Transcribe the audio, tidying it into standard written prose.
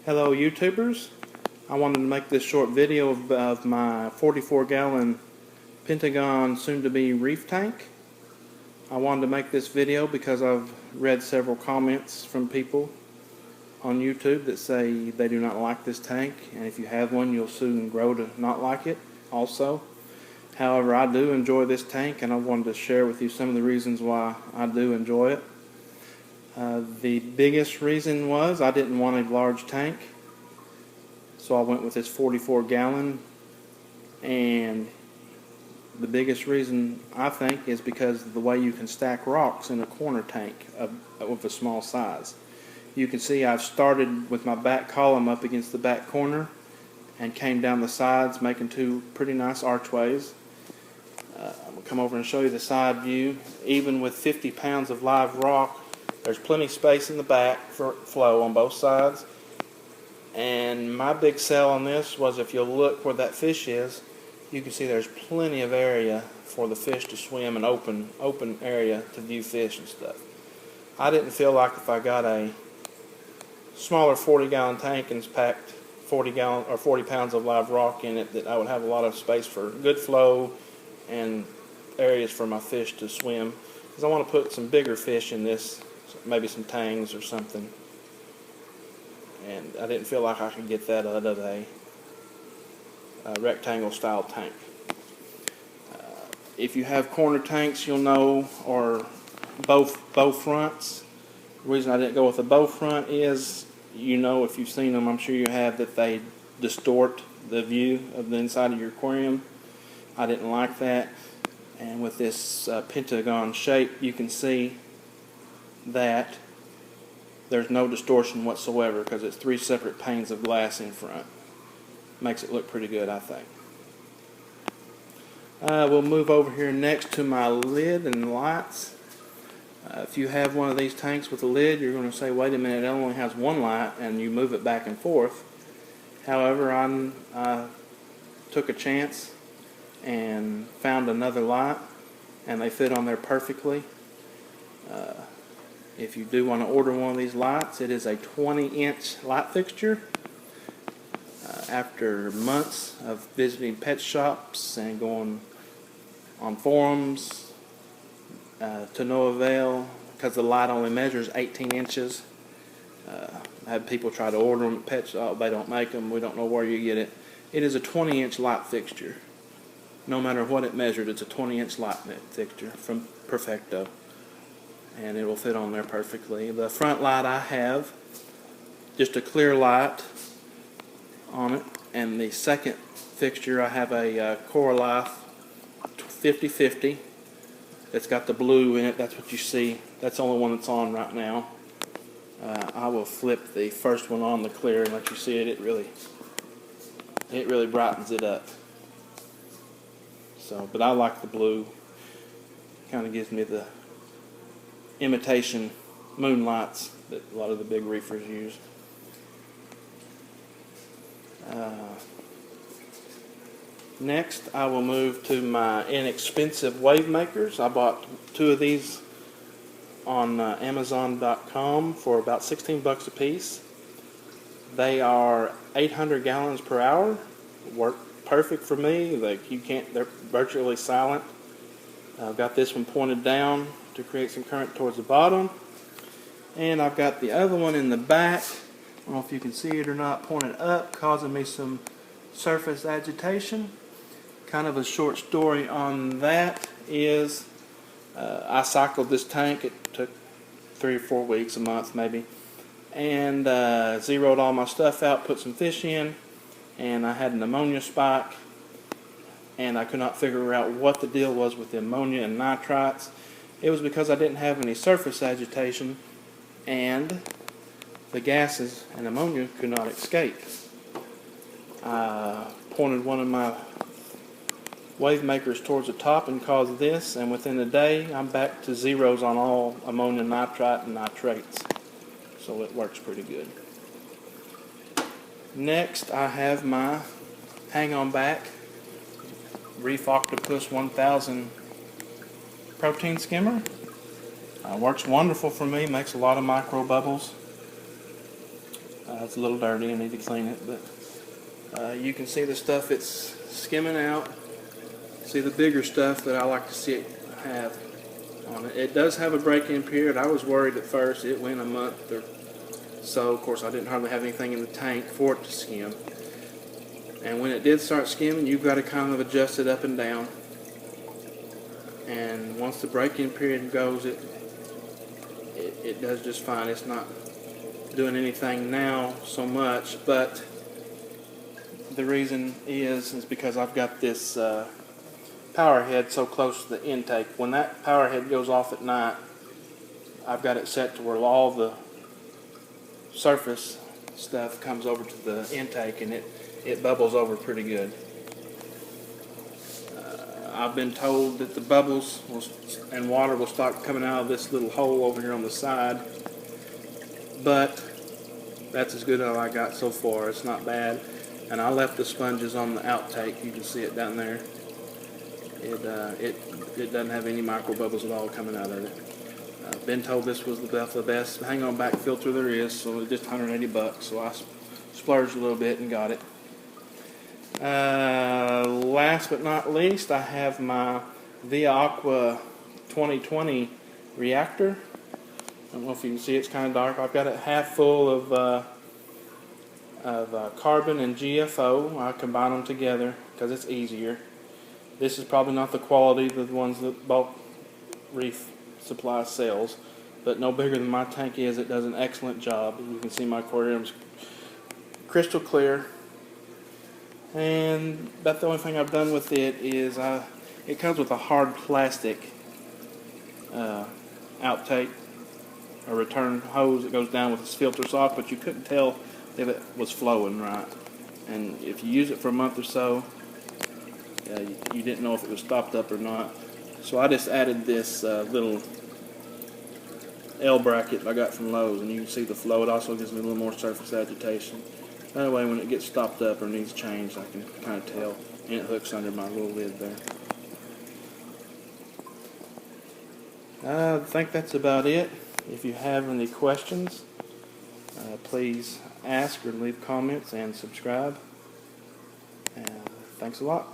Hello YouTubers, I wanted to make this short video of my 44-gallon Pentagon soon-to-be reef tank. I wanted to make this video because I've read several comments from people on YouTube that say they do not like this tank, and if you have one you'll soon grow to not like it also. However, I do enjoy this tank, and I wanted to share with you some of the reasons why I do enjoy it. The biggest reason was I didn't want a large tank, so I went with this 44-gallon, and the biggest reason I think is because of the way you can stack rocks in a corner tank of a small size. You can see I've started with my back column up against the back corner and came down the sides, making two pretty nice archways. I'm going to come over and show you the side view. Even with 50 pounds of live rock, there's plenty of space in the back for flow on both sides. And my big sell on this was, if you'll look where that fish is, you can see there's plenty of area for the fish to swim, and open area to view fish and stuff. I didn't feel like if I got a smaller 40-gallon tank and packed 40 pounds of live rock in it, that I would have a lot of space for good flow and areas for my fish to swim, because I want to put some bigger fish in this, maybe some tangs or something, and I didn't feel like I could get that out of a rectangle style tank. If you have corner tanks, you'll know, or bow fronts. The reason I didn't go with a bow front is, you know, if you've seen them, I'm sure you have, that they distort the view of the inside of your aquarium. I didn't like that, and with this Pentagon shape, you can see that there's no distortion whatsoever because it's three separate panes of glass in front. Makes it look pretty good, I think. We'll move over here next to my lid and lights. If you have one of these tanks with a lid, you're going to say, wait a minute, it only has one light, and you move it back and forth. However, I took a chance and found another light, and they fit on there perfectly. If you do want to order one of these lights, it is a 20-inch light fixture. After months of visiting pet shops and going on forums, to no avail, because the light only measures 18 inches. I had people try to order them at pet shops. They don't make them. We don't know where you get it. It is a 20-inch light fixture. No matter what it measured, it's a 20-inch light fixture from Perfecto, and it will fit on there perfectly. The front light I have, just a clear light on it, and the second fixture I have a Core Life 50/50. It's got the blue in it. That's what you see. That's the only one that's on right now. I will flip the first one on, the clear, and let you see it. It really brightens it up. So, but I like the blue. Kind of gives me the imitation moonlights that a lot of the big reefers use. Next, I will move to my inexpensive wave makers. I bought two of these on Amazon.com for about 16 bucks a piece. They are 800 gallons per hour. Work perfect for me. They're virtually silent. I've got this one pointed down to create some current towards the bottom, and I've got the other one in the back. I don't know if you can see it or not, pointed up, causing me some surface agitation. Kind of a short story on that is, I cycled this tank. It took 3 or 4 weeks, a month maybe, and zeroed all my stuff out, put some fish in, and I had an ammonia spike, and I could not figure out what the deal was with the ammonia and nitrites. It was because I didn't have any surface agitation, and the gases and ammonia could not escape. I pointed one of my wave makers towards the top and caused this, and within a day I'm back to zeros on all ammonia, nitrite, and nitrates. So it works pretty good. Next, I have my hang-on back Reef Octopus 1000 protein skimmer. Works wonderful for me, makes a lot of micro bubbles. It's a little dirty, I need to clean it, but you can see the stuff it's skimming out. See the bigger stuff that I like to see it have on it. It does have a break-in period. I was worried at first it went a month or so. Of course, I didn't hardly have anything in the tank for it to skim. And when it did start skimming, you've got to kind of adjust it up and down. And once the break-in period goes, it does just fine. It's not doing anything now so much, but the reason is because I've got this power head so close to the intake. When that power head goes off at night, I've got it set to where all the surface stuff comes over to the intake, and it bubbles over pretty good. I've been told that the bubbles and water will start coming out of this little hole over here on the side, but that's as good as I got so far. It's not bad. And I left the sponges on the outtake. You can see it down there. It doesn't have any micro bubbles at all coming out of it. I've been told this was the best hang-on back filter there is, so it's just 180 bucks. So I splurged a little bit and got it. Last but not least, I have my Via Aqua 2020 reactor. I don't know if you can see, it's kind of dark. I've got it half full of carbon and GFO. I combine them together because it's easier. This is probably not the quality of the ones that Bulk Reef Supply sells, but no bigger than my tank is. It does an excellent job. You can see my aquarium's crystal clear. And about the only thing I've done with it is it comes with a hard plastic outtake, a return hose that goes down with this filter sock, but you couldn't tell if it was flowing right. And if you use it for a month or so, you didn't know if it was stopped up or not. So I just added this little L bracket I got from Lowe's, and you can see the flow. It also gives me a little more surface agitation. That way when it gets stopped up or needs changed, I can kind of tell. And it hooks under my little lid there. I think that's about it. If you have any questions, please ask or leave comments and subscribe. Thanks a lot.